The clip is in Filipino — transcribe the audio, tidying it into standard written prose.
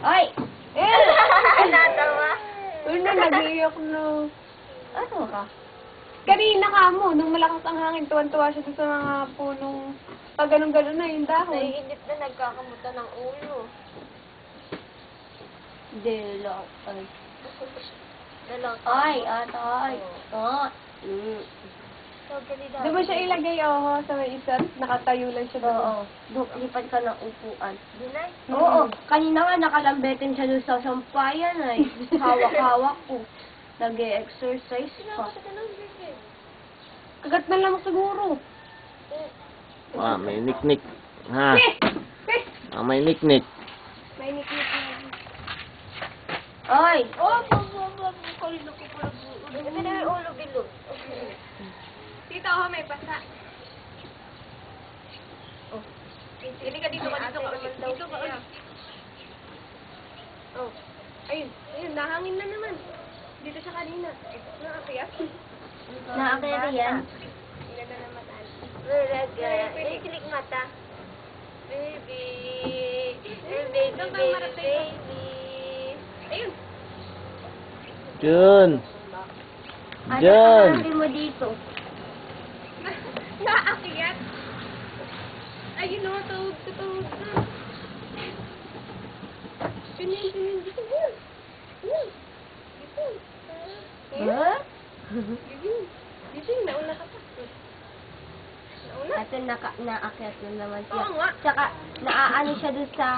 Ay! Natawa. Ano, nag-iiyak na. Ano ka? Kanina ka mo, nung malakas ang hangin, tuwan-tuwa siya doon sa mga punong pag ganun-ganun na yung dahon. Naiinip na nagkakamuta ng ulo. Delo. Ay. Dalang. Ay, atay. Oh. So, dali daw. Di ba siya ilagay, sa may isa, nakatayo lang siya doon. Oo. Lipat ka ng upuan. Dinay? Oo. Kanina nga nakalambetin siya doon sa sampayan ay. Hawak-hawak ko. Nag-e-exercise pa. Kagat na lang siguro. May niknik. Ha? May niknik. May niknik na. Ay! Kalino ko pala buo. Ito na yung ulo bilog. Tita, may pasa. Oh. Hindi ka dito ka ulit. Dito ka ulit. Oh. Ayun, nahangin na naman. Dito siya kanina. Nakakiyat. Naakere yan. Hindi na namataan. Ay, kilig mata. Baby. Baby. Ayun. Jun! Ano Jun! sabi mo dito? Nakakiyat. Ayun o, tuhod na. Ganyan. Dito. Ha? Dito, nauna ka pa. Nauna? At naakyat na naman siya. Oo nga. Tsaka, naaano siya doon sa